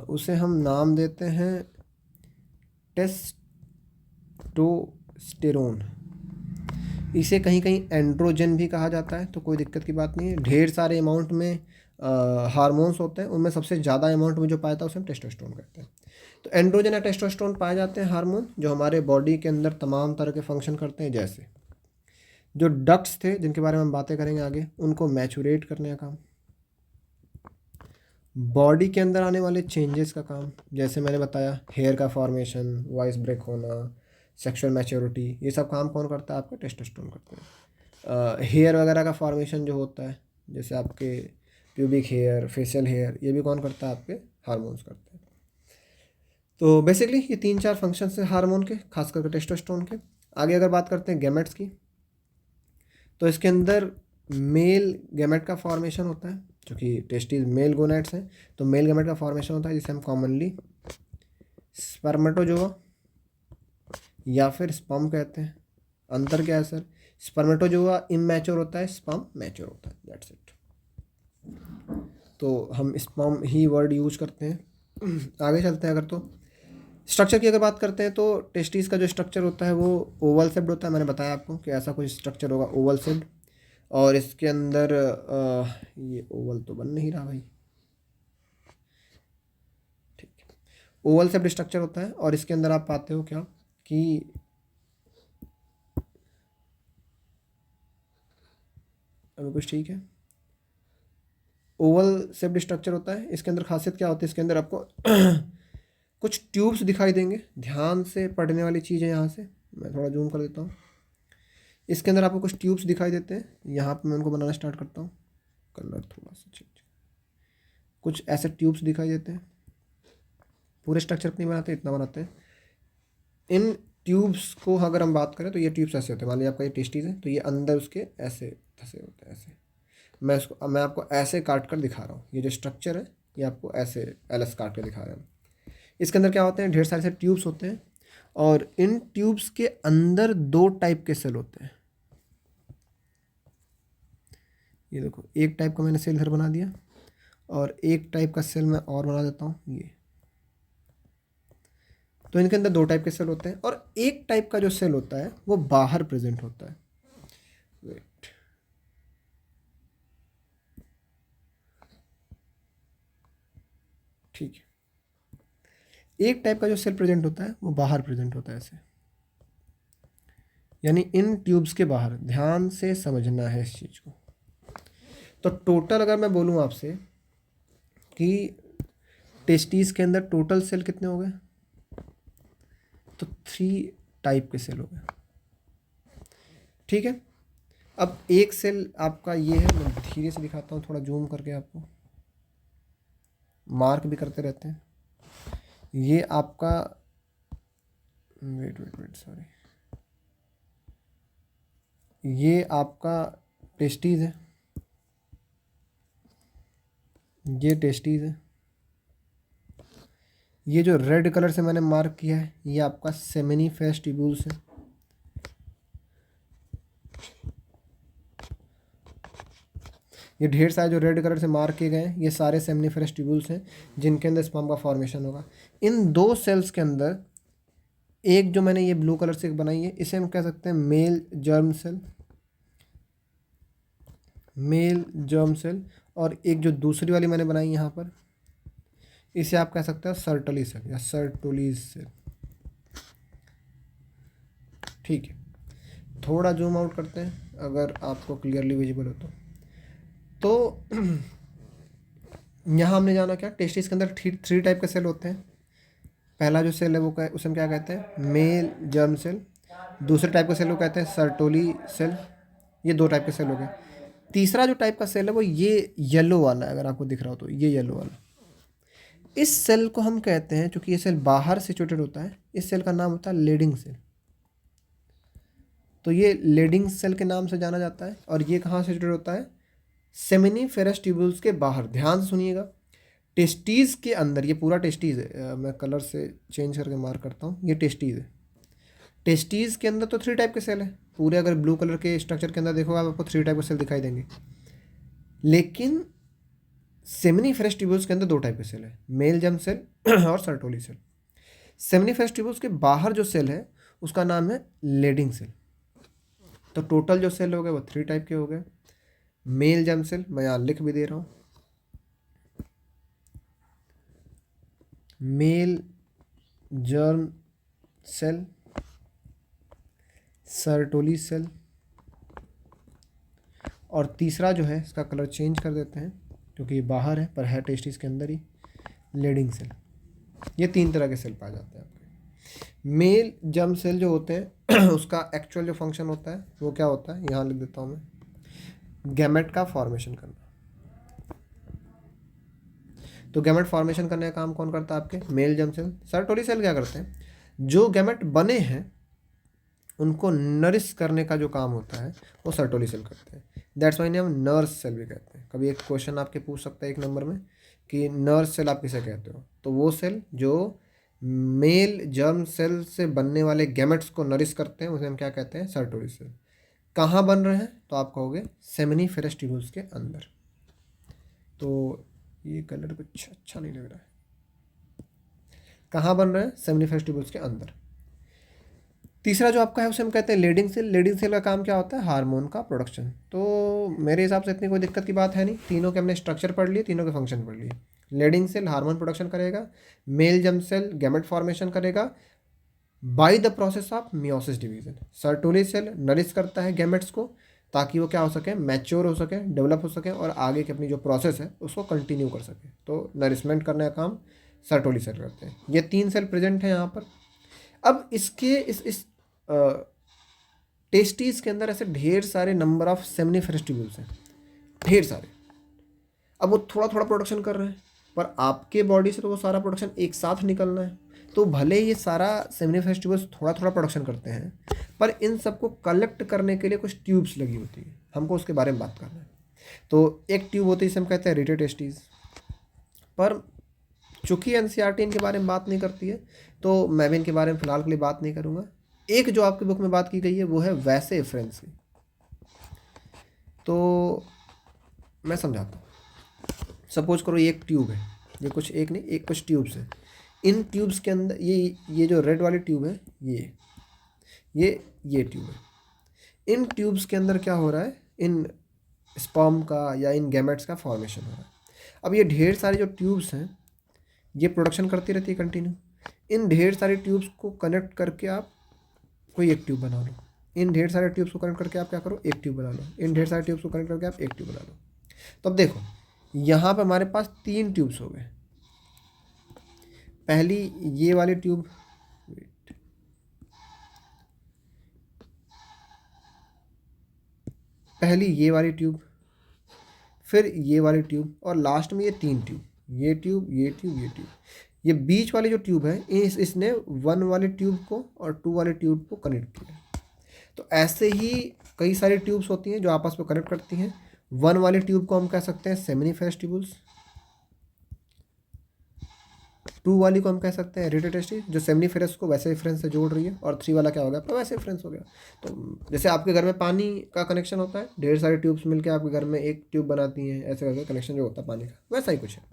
उसे हम नाम देते हैं टेस्टोस्टेरोन। इसे कहीं कहीं एंड्रोजन भी कहा जाता है, तो कोई दिक्कत की बात नहीं है। ढेर सारे अमाउंट में हार्मोन्स होते हैं, उनमें सबसे ज़्यादा अमाउंट में जो पाया था उसे हम टेस्टोस्टेरोन कहते हैं। तो एंड्रोजन या टेस्टोस्टेरोन पाए जाते हैं हार्मोन जो हमारे बॉडी के अंदर तमाम तरह के फंक्शन करते हैं। जैसे जो डक्ट्स थे जिनके बारे में हम बातें करेंगे आगे, उनको मैचुरेट करने का काम, बॉडी के अंदर आने वाले चेंजेस का काम, जैसे मैंने बताया हेयर का फॉर्मेशन, वॉइस ब्रेक होना, सेक्सुअल मैच्योरिटी, ये सब काम कौन करता है, आपका टेस्टोस्टेरोन करते हैं। हेयर वगैरह का फॉर्मेशन जो होता है, जैसे आपके प्यूबिक हेयर, फेशियल हेयर, ये भी कौन करता है, आपके हार्मोन्स करते हैं। तो बेसिकली ये 3-4 फंक्शंस हैं हार्मोन के, खास करके टेस्टोस्टेरोन के। आगे अगर बात करते हैं गैमेट्स की, तो इसके अंदर मेल गैमेट का फॉर्मेशन होता है, क्योंकि टेस्टिस मेल गोनैड्स हैं, तो मेल गैमेट का फॉर्मेशन होता है जिसे हम कॉमनली स्पर्मेटोजोआ या फिर स्पर्म कहते हैं। अंतर क्या है सर, स्पर्मेटोजोआ इमैच्योर होता है, स्पर्म मैच्योर होता है, दैट्स इट। तो हम स्पर्म ही वर्ड यूज करते हैं। आगे चलते हैं। अगर तो स्ट्रक्चर की अगर बात करते हैं तो टेस्टिस का जो स्ट्रक्चर होता है वो ओवल शेप्ड होता है। मैंने बताया आपको कि ऐसा कुछ स्ट्रक्चर होगा ओवल शेप्ड, और इसके अंदर ये ओवल तो बन नहीं रहा भाई, ठीक है, ओवल शेप्ड स्ट्रक्चर होता है और इसके अंदर आप पाते हो क्या कि अभी कुछ ठीक है, ओवल शेप्ड स्ट्रक्चर होता है। इसके अंदर खासियत क्या होती है, इसके अंदर आपको कुछ ट्यूब्स दिखाई देंगे। ध्यान से पढ़ने वाली चीज़ है, यहाँ से मैं थोड़ा जूम कर देता हूँ। इसके अंदर आपको कुछ ट्यूब्स दिखाई देते हैं। यहाँ पे मैं उनको बनाना स्टार्ट करता हूँ, कलर थोड़ा सा चेंज, कुछ ऐसे ट्यूब्स दिखाई देते हैं। पूरे स्ट्रक्चर नहीं बनाते, इतना बनाते हैं। इन ट्यूब्स को अगर हम बात करें तो ये ट्यूब्स ऐसे होते हैं। मान लीजिए आपका ये टेस्टिस है, तो ये अंदर उसके ऐसे फंसे होते हैं, ऐसे। मैं आपको ऐसे काट कर दिखा रहा हूँ। ये जो स्ट्रक्चर है ये आपको ऐसे एलएस काट कर दिखा रहा है। इसके अंदर क्या होते हैं, ढेर सारे से ट्यूब्स होते हैं, और इन ट्यूब्स के अंदर 2 टाइप के सेल होते हैं। ये देखो, एक टाइप का मैंने सेल इधर बना दिया, और एक टाइप का सेल मैं और बना देता हूँ ये। तो इनके अंदर 2 टाइप के सेल होते हैं, और एक टाइप का जो सेल होता है वो बाहर प्रेजेंट होता है। वेट, ठीक है, एक टाइप का जो सेल प्रेजेंट होता है वो बाहर प्रेजेंट होता है ऐसे, यानी इन ट्यूब्स के बाहर। ध्यान से समझना है इस चीज़ को। तो टोटल अगर मैं बोलूँ आपसे कि टेस्टिस के अंदर टोटल सेल कितने हो गए, तो 3 टाइप के सेल हो गए। ठीक है, अब एक सेल आपका ये है, मैं धीरे से दिखाता हूँ, थोड़ा जूम करके आपको, मार्क भी करते रहते हैं। ये आपका वेट सॉरी, ये आपका टेस्टिस है, ये टेस्टिस है। ये जो रेड कलर से मैंने मार्क किया है ये आपका सेमिनिफेरस ट्यूब्यूल्स है। ये ढेर सारे जो रेड कलर से मार्क किए गए हैं ये सारे सेमिनिफेरस ट्यूब्यूल्स हैं जिनके अंदर स्पर्म का फॉर्मेशन होगा। इन 2 सेल्स के अंदर एक जो मैंने ये ब्लू कलर से बनाई है इसे हम कह सकते हैं male germ cell, male germ cell, और एक जो दूसरी वाली मैंने बनाई यहाँ पर, इसे आप कह सकते हो सर्टोली सेल या सर्टोलीज सेल। ठीक है, थोड़ा जूम आउट करते हैं अगर आपको क्लियरली विजिबल हो तो यहाँ हमने जाना क्या, टेस्टिस के अंदर थ्री टाइप के सेल होते हैं। पहला जो सेल है वो उसे हम क्या कहते हैं, मेल जर्म सेल। दूसरे टाइप का सेल को कहते हैं सर्टोली सेल। ये दो टाइप के सेल हो गए। तीसरा जो टाइप का सेल है वो ये येलो वाला है, अगर आपको दिख रहा हो तो ये येलो वाला। इस सेल को हम कहते हैं, चूंकि ये सेल बाहर सिचुएटेड होता है, इस सेल का नाम होता है लेडिंग सेल। तो ये लेडिंग सेल के नाम से जाना जाता है। और ये कहाँ सिचुएटेड होता है, सेमिनिफेरस ट्यूब्यूल्स के बाहर। ध्यान से सुनिएगा, टेस्टीज के अंदर, ये पूरा टेस्टीज है, मैं कलर से चेंज करके मार्क करता हूँ, ये टेस्टीज है। टेस्टीज के अंदर तो थ्री टाइप के सेल है पूरे, अगर ब्लू कलर के स्ट्रक्चर के अंदर देखोगे आपको थ्री टाइप के सेल दिखाई देंगे। लेकिन सेमिनिफेरस ट्यूब्यूल्स के अंदर दो टाइप के सेल है, मेल जर्म सेल और सर्टोली सेल। सेमिनिफेरस ट्यूब्यूल्स के बाहर जो सेल है उसका नाम है लेडिंग सेल। तो टोटल जो सेल हो गए वो थ्री टाइप के हो गए। मेल जर्म सेल, मैं यहाँ लिख भी दे रहा हूँ, male germ cell, Sertoli cell, और तीसरा जो है, इसका कलर चेंज कर देते हैं क्योंकि ये बाहर है पर है टेस्टिस के अंदर ही, लेडिंग सेल। ये तीन तरह के सेल पाए जाते हैं आपके। मेल जर्म सेल जो होते हैं उसका एक्चुअल जो फंक्शन होता है वो क्या होता है, यहाँ लिख देता हूँ मैं, गैमेट का फॉर्मेशन करना। तो गैमेट फॉर्मेशन करने का काम कौन करता है आपके, male germ cell. Sertoli cell क्या करते हैं, जो गैमेट बने हैं उनको नरिश करने का जो काम होता है वो सर्टोली सेल करते हैं। दैट्स वाई हम नर्स सेल भी कहते हैं। कभी एक क्वेश्चन आपके पूछ सकता है एक नंबर में कि नर्स सेल आप किसे कहते हो, तो वो सेल जो मेल जर्म सेल से बनने वाले गैमेट्स को नरिश करते हैं उसे हम क्या कहते हैं, सर्टोली सेल। कहाँ बन रहे हैं, तो आप कहोगे सेमिनिफेरस ट्यूब्यूल्स के अंदर। तो ये कलर कुछ अच्छा नहीं लग रहा है। कहाँ बन रहे हैं, सेमिनिफेरस ट्यूब्यूल्स के अंदर। तीसरा जो आपका है उसे हम कहते हैं लेडिंग सेल। लेडिंग सेल का काम क्या होता है, हार्मोन का प्रोडक्शन। तो मेरे हिसाब से इतनी कोई दिक्कत की बात है नहीं, तीनों के हमने स्ट्रक्चर पढ़ लिए, तीनों के फंक्शन पढ़ लिए। लेडिंग सेल हार्मोन प्रोडक्शन करेगा, male germ cell gamete formation करेगा by the process of meiosis division. Sertoli cell nourish करता है गैमेट्स को ताकि वो क्या हो सके, मैच्योर हो सके, डेवलप हो सके और आगे की अपनी जो प्रोसेस है उसको कंटिन्यू कर सके। तो नरिशमेंट करने का काम सर्टोली सेल करते हैं। ये तीन सेल प्रेजेंट हैं यहाँ पर। अब इसके इस टेस्टीज के अंदर ऐसे ढेर सारे नंबर ऑफ सेमिनिफेरस ट्यूब्यूल्स हैं, ढेर सारे। अब वो थोड़ा थोड़ा प्रोडक्शन कर रहे हैं, पर आपके बॉडी से तो वो सारा प्रोडक्शन एक साथ निकलना है। तो भले ये सारा सेमिनिफेरस ट्यूब्यूल्स थोड़ा थोड़ा प्रोडक्शन करते हैं, पर इन सबको कलेक्ट करने के लिए कुछ ट्यूब्स लगी होती है, हमको उसके बारे में बात करना है। तो एक ट्यूब होती है जिसे हम कहते हैं रेटे टेस्टीज। पर चूँकि एनसीईआरटी इनके बारे में बात नहीं करती है तो मैं भी इनके बारे में फ़िलहाल के लिए बात नहीं करूँगा। एक जो आपकी बुक में बात की गई है वो है वैसे एफरेंस की। तो मैं समझाता हूँ। सपोज करो ये एक ट्यूब है, ये कुछ एक नहीं, एक कुछ ट्यूब्स हैं। इन ट्यूब्स के अंदर ये जो रेड वाली ट्यूब है, ये ट्यूब है। इन ट्यूब्स के अंदर क्या हो रहा है, इन स्पर्म का या इन गैमेट्स का फॉर्मेशन हो रहा है। अब ये ढेर सारे जो ट्यूब्स हैं ये प्रोडक्शन करती रहती है कंटिन्यू। इन ढेर सारे ट्यूब्स को कनेक्ट करके आप कोई एक ट्यूब बना लो। इन ढेर सारे ट्यूब्स को कनेक्ट करके आप क्या करो, एक ट्यूब बना लो। इन ढेर सारे ट्यूब्स को कनेक्ट करके आप एक ट्यूब बना लो। तो अब देखो यहाँ पर हमारे पास तीन ट्यूब्स हो गए। पहली ये वाली ट्यूब, पहली ये वाली ट्यूब, फिर ये वाली ट्यूब और लास्ट में ये तीन ट्यूब, ये ट्यूब, ये ट्यूब, ये ट्यूब। ये बीच वाली जो ट्यूब है इसने वन वाले ट्यूब को और टू वाले ट्यूब को कनेक्ट किया। तो ऐसे ही कई सारी ट्यूब्स होती हैं जो आपस में कनेक्ट करती हैं। वन वाली ट्यूब को हम कह सकते हैं सेमिनिफेरस ट्यूब्यूल्स, टू वाली को हम कह सकते हैं रेटे टेस्टीज जो सेमिनिफेरस को वैसे रेफरेंस से जोड़ रही है, और थ्री वाला क्या हो गया, तो वैसे रेफरेंस हो गया। तो जैसे आपके घर में पानी का कनेक्शन होता है, ढेर सारी ट्यूब्स मिलकर आपके घर में एक ट्यूब बनाती हैं, ऐसे करके कनेक्शन जो होता है पानी का, वैसा ही कुछ है।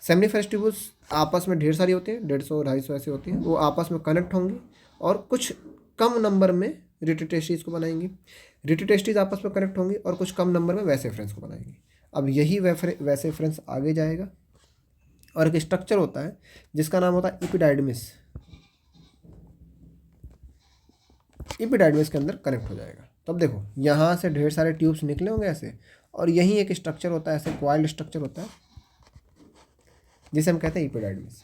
सेमिनिफेरस ट्यूब्यूल्स आपस में ढेर सारी होती हैं, 150 250 ऐसी होती हैं, वो आपस में कनेक्ट होंगी और कुछ कम नंबर में रिटी टेस्टीज को बनाएंगी, रिटी टेस्टीज आपस में कनेक्ट होंगी और कुछ कम नंबर में वैसे फ्रेंड्स को बनाएंगी। अब यही वैसे फ्रेंड्स आगे जाएगा और एक स्ट्रक्चर होता है जिसका नाम होता है इपिडाइडमिस। इपिडाइडमिस के अंदर कनेक्ट हो जाएगा। तब देखो यहाँ से ढेर सारे ट्यूब्स निकले होंगे ऐसे, और यहीं एक स्ट्रक्चर होता है, ऐसे क्वाइल्ड स्ट्रक्चर होता है जिसे हम कहते हैं इपिडाइडमिस।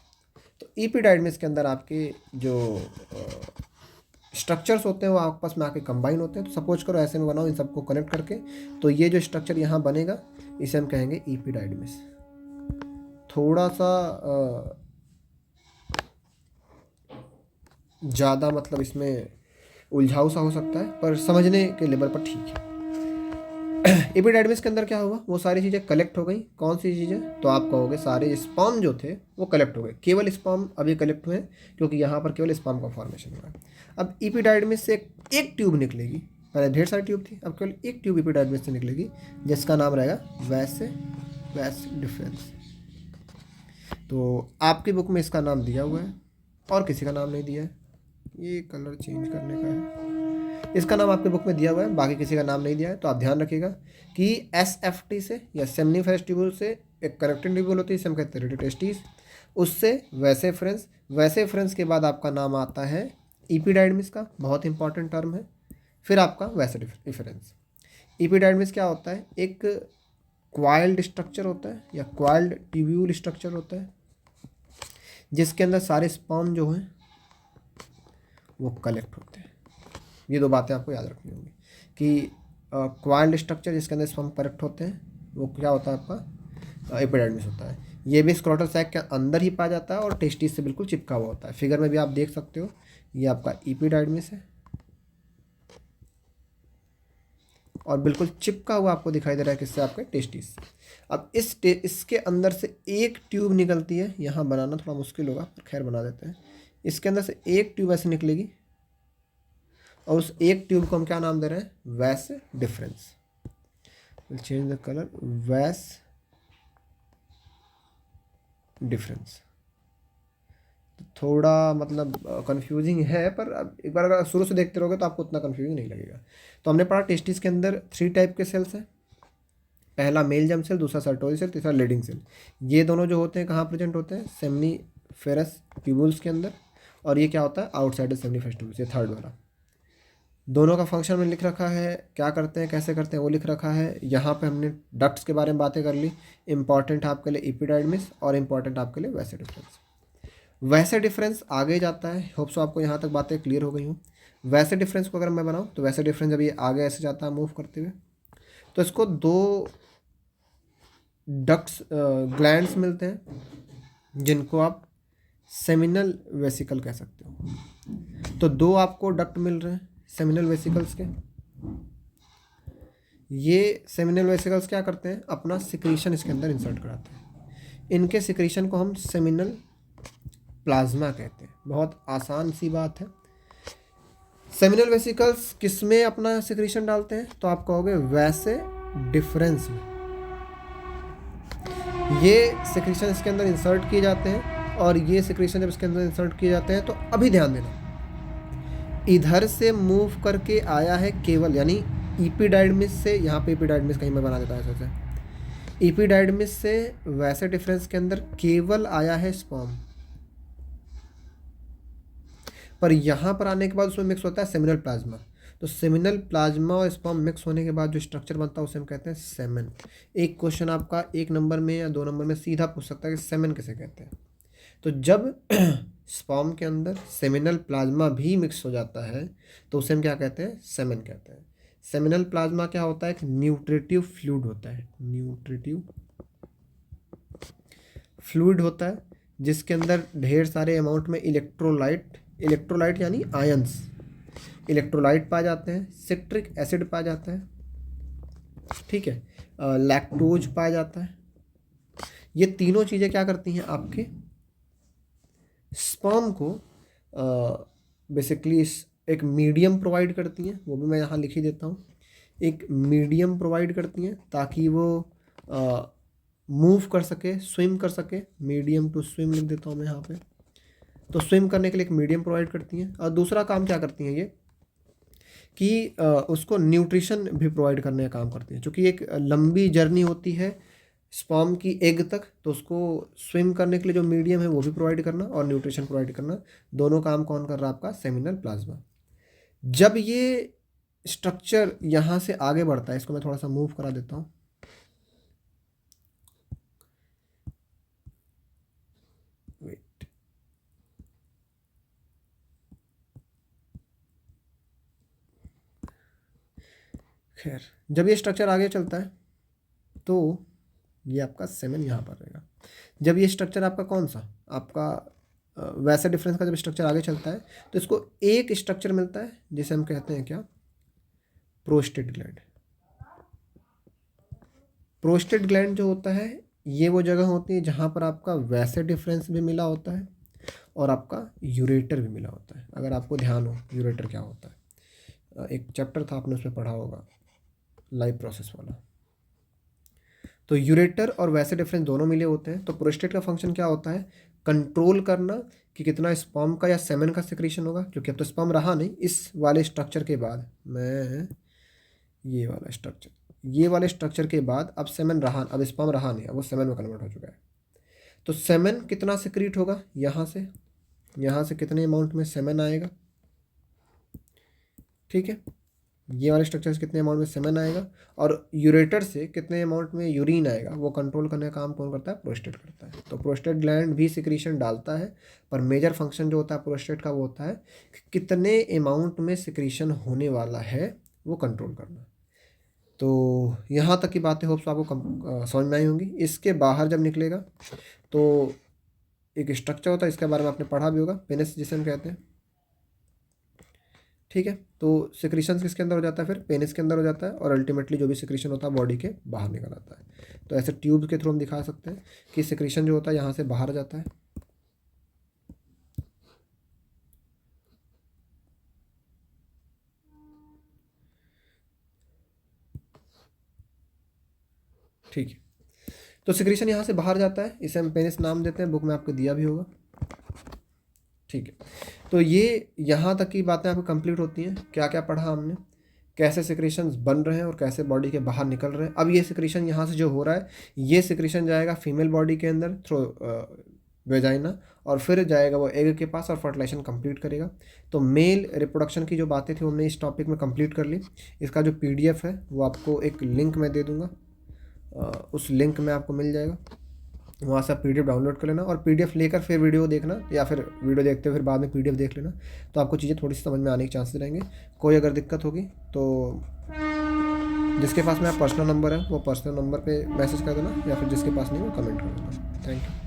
तो इपिडाइडमिस के अंदर आपके जो स्ट्रक्चर्स होते हैं वो आपस में आके कंबाइन होते हैं। तो सपोज करो ऐसे में बनाओ इन सबको कनेक्ट करके, तो ये जो स्ट्रक्चर यहाँ बनेगा इसे हम कहेंगे इपिडाइडमिस। थोड़ा सा ज़्यादा मतलब इसमें उलझाऊ सा हो सकता है, पर समझने के लेवल पर ठीक है। एपिडाइडमिस के अंदर क्या हुआ, वो सारी चीज़ें कलेक्ट हो गई। कौन सी चीज़ें, तो आप कहोगे सारे स्पर्म जो थे वो कलेक्ट हो गए। केवल स्पर्म अभी कलेक्ट हुए क्योंकि यहाँ पर केवल स्पर्म का फॉर्मेशन हुआ है। अब एपिडाइडमिस से एक ट्यूब निकलेगी, पहले ढेर सारी ट्यूब थी, अब केवल एक ट्यूब एपिडाइडमिस से निकलेगी जिसका नाम रहेगा वैस डिफरेंस। तो आपकी बुक में इसका नाम दिया हुआ है और किसी का नाम नहीं दिया है, ये कलर चेंज करने का है। इसका नाम आपके बुक में दिया हुआ है, बाकी किसी का नाम नहीं दिया है। तो आप ध्यान रखिएगा कि SFT से या सेमनीफेरस ट्यूब्यूल से एक कनेक्टिंग ट्यूब्यूल होती है, इसे हम कहते हैं रेटिटेस्टिस, उससे वैसे फ्रेंस के बाद आपका नाम आता है इपिडाइडमिस का, बहुत इंपॉर्टेंट टर्म है। फिर आपका वैसे डिफरेंस। इपिडाइडमिस क्या होता है, एक क्वाइल्ड स्ट्रक्चर होता है या क्वाइल्ड ट्यूब्यूल स्ट्रक्चर होता है जिसके अंदर सारे स्पर्म जो हैं वो कलेक्ट होते हैं। ये दो बातें आपको याद रखनी होंगी कि क्वाइल्ड स्ट्रक्चर जिसके अंदर स्पर्म कलेक्ट होते हैं वो क्या होता है, आपका एपिडाइडमिस होता है। ये भी स्क्रोटल सैक के अंदर ही पाया जाता है और टेस्टिस से बिल्कुल चिपका हुआ होता है। फिगर में भी आप देख सकते हो, ये आपका एपिडाइडमिस है और बिल्कुल चिपका हुआ आपको दिखाई दे रहा है किससे, आपके टेस्टिस। अब इसके अंदर से एक ट्यूब निकलती है, यहाँ बनाना थोड़ा मुश्किल होगा पर खैर बना देते हैं। इसके अंदर से एक ट्यूब ऐसे निकलेगी और उस एक ट्यूब को हम क्या नाम दे रहे हैं, वैस डिफरेंस। चेंज द कलर, वैस डिफरेंस। थोड़ा मतलब कंफ्यूजिंग है, पर अब एक बार अगर शुरू से देखते रहोगे तो आपको उतना कंफ्यूजिंग नहीं लगेगा। तो हमने पढ़ा टेस्टिस के अंदर 3 टाइप के सेल्स हैं, पहला मेल जर्म सेल, दूसरा सर्टोरी सेल, तीसरा लीडिंग सेल। ये दोनों जो होते हैं कहाँ प्रेजेंट होते हैं, सेमनीफेरस ट्यूब्यूल्स के अंदर, और ये क्या होता है आउटसाइड सेमनीफेरस ट्यूब्यूल्स, ये थर्ड वाला। दोनों का फंक्शन में लिख रखा है, क्या करते हैं कैसे करते हैं वो लिख रखा है। यहाँ पे हमने डक्ट्स के बारे में बातें कर ली, इंपॉर्टेंट आपके लिए एपिडाइडमिस और इंपॉर्टेंट आपके लिए वैसे डिफरेंस। वैसे डिफरेंस आगे जाता है, होप सो आपको यहाँ तक बातें क्लियर हो गई हूँ। वैसे डिफरेंस को अगर मैं बनाऊँ तो वैसे डिफरेंस जब ये आगे ऐसे जाता है मूव करते हुए, तो इसको 2 डक्ट्स ग्लैंड्स मिलते हैं जिनको आप सेमिनल वेसिकल कह सकते हो। तो 2 आपको डक्ट मिल रहे हैं सेमिनल वेसिकल्स के। ये सेमिनल वेसिकल्स क्या करते हैं, अपना सिक्रीशन इसके अंदर इंसर्ट कराते हैं। इनके सिक्रीशन को हम सेमिनल प्लाज्मा कहते हैं। बहुत आसान सी बात है। सेमिनल वेसिकल्स किस में अपना सिक्रीशन डालते हैं, तो आप कहोगे वैसे डिफरेंस में। ये सिक्रीशन इसके अंदर इंसर्ट किए जाते हैं और ये सिक्रीशन जब इसके अंदर इंसर्ट किए जाते हैं तो अभी ध्यान देना, इधर से मूव करके आया है केवल, यानी एपिडाइडमिस से, यहाँ पे एपिडाइडमिस कहीं मैं बना देता हूँ ऐसे, एपिडाइडमिस से वैसे डिफरेंस के अंदर केवल आया है स्पर्म, पर यहाँ पर आने के बाद उसमें मिक्स होता है सेमिनल प्लाज्मा। तो सेमिनल प्लाज्मा और स्पर्म मिक्स होने के बाद जो स्ट्रक्चर बनता है उसे हम कहते हैं सेमन। एक क्वेश्चन आपका 1 नंबर में या 2 नंबर में सीधा पूछ सकता है कि सेमन किसे कहते हैं। तो जब स्पर्म के अंदर सेमिनल प्लाज्मा भी मिक्स हो जाता है तो उसे हम क्या कहते हैं, सेमन कहते हैं। सेमिनल प्लाज्मा क्या होता है, एक न्यूट्रिटिव फ्लूइड होता है, न्यूट्रिटिव फ्लूइड होता है जिसके अंदर ढेर सारे अमाउंट में इलेक्ट्रोलाइट यानी आयंस, इलेक्ट्रोलाइट पाए जाते हैं, सिट्रिक एसिड पाया जाता है, ठीक है, लैक्टोज पाया जाता है। ये तीनों चीज़ें क्या करती हैं, आपके स्पर्म को बेसिकली एक मीडियम प्रोवाइड करती हैं। वो भी मैं यहाँ लिख ही देता हूँ, एक मीडियम प्रोवाइड करती हैं ताकि वो मूव कर सके, स्विम कर सके। मीडियम टू स्विम लिख देता हूँ मैं यहाँ पे। तो स्विम करने के लिए एक मीडियम प्रोवाइड करती हैं। और दूसरा काम क्या करती हैं ये, कि उसको न्यूट्रिशन भी प्रोवाइड करने का काम करती है, क्योंकि एक लंबी जर्नी होती है स्पर्म की एग तक, तो उसको स्विम करने के लिए जो मीडियम है वो भी प्रोवाइड करना और न्यूट्रिशन प्रोवाइड करना, दोनों काम कौन कर रहा है? आपका सेमिनल प्लाज्मा। जब ये स्ट्रक्चर यहाँ से आगे बढ़ता है, इसको मैं थोड़ा सा मूव करा देता हूँ। वेट, खैर, जब ये स्ट्रक्चर आगे चलता है तो ये आपका सेमेन यहाँ पर रहेगा। जब ये स्ट्रक्चर आपका कौन सा, आपका वैसे डिफरेंस का जब स्ट्रक्चर आगे चलता है तो इसको एक स्ट्रक्चर मिलता है जिसे हम कहते हैं क्या? Prostate gland. प्रोस्टेट ग्लैंड जो होता है ये वो जगह होती है जहाँ पर आपका वैसे डिफरेंस भी मिला होता है और आपका यूरेटर भी मिला होता है। अगर आपको ध्यान हो यूरेटर क्या होता है, एक चैप्टर था आपने उसमें पढ़ा होगा, लाइव प्रोसेस वाला। तो यूरेटर और वैसे डिफरेंस दोनों मिले होते हैं। तो प्रोस्टेट का फंक्शन क्या होता है? कंट्रोल करना कि कितना स्पर्म का या सेमेन का सिक्रीशन होगा, क्योंकि अब तो स्पर्म रहा नहीं इस वाले स्ट्रक्चर के बाद, मैं ये वाले स्ट्रक्चर के बाद अब सेमेन रहा, अब स्पर्म रहा नहीं, अब वो सेमेन में कन्वर्ट हो चुका है। तो सेमेन कितना सिक्रीट होगा? यहाँ से कितने अमाउंट में सेमेन आएगा? ठीक है, ये वाले स्ट्रक्चर से कितने अमाउंट में सेमेन आएगा और यूरेटर से कितने अमाउंट में यूरिन आएगा, वो कंट्रोल करने का काम कौन करता है? प्रोस्टेट करता है। तो प्रोस्टेट ग्लैंड भी सिक्रीशन डालता है, पर मेजर फंक्शन जो होता है प्रोस्टेट का वो होता है कि कितने अमाउंट में सिक्रीशन होने वाला है वो कंट्रोल करना। तो यहाँ तक की बातें होप्स आपको समझ में आई होंगी। इसके बाहर जब निकलेगा तो एक स्ट्रक्चर होता है, इसके बारे में आपने पढ़ा भी होगा, पेनिस जिसे हम कहते हैं। ठीक है, तो सिक्रीशन किसके अंदर हो जाता है? फिर पेनिस के अंदर हो जाता है और अल्टीमेटली जो भी सिक्रीशन होता है बॉडी के बाहर निकल आता है। तो ऐसे ट्यूब के थ्रू हम दिखा सकते हैं कि सिक्रीशन जो होता है यहाँ से बाहर जाता है। ठीक है, तो सिक्रीशन यहाँ से बाहर जाता है, इसे हम पेनिस नाम देते हैं, बुक में आपको दिया भी होगा। ठीक है, तो ये यहाँ तक की बातें आपको कंप्लीट होती हैं। क्या क्या पढ़ा हमने, कैसे सिक्रीशंस बन रहे हैं और कैसे बॉडी के बाहर निकल रहे हैं। अब ये सिक्रीशन यहाँ से जो हो रहा है, ये सिक्रीशन जाएगा फीमेल बॉडी के अंदर थ्रू वेजाइना, और फिर जाएगा वो एग के पास और फर्टिलाइजेशन कंप्लीट करेगा। तो मेल रिप्रोडक्शन की जो बातें थी हमने इस टॉपिक में कंप्लीट कर ली। इसका जो PDF है वो आपको एक लिंक मैं दे दूँगा, उस लिंक में आपको मिल जाएगा, वहाँ से आप PDF डाउनलोड कर लेना और PDF लेकर फिर वीडियो देखना, या फिर वीडियो देखते हुए फिर बाद में PDF देख लेना, तो आपको चीज़ें थोड़ी सी समझ में आने के चांसेस रहेंगे। कोई अगर दिक्कत होगी तो जिसके पास मेरा पर्सनल नंबर है वो पर्सनल नंबर पे मैसेज कर देना, या फिर जिसके पास नहीं वो कमेंट कर देना। Thank you.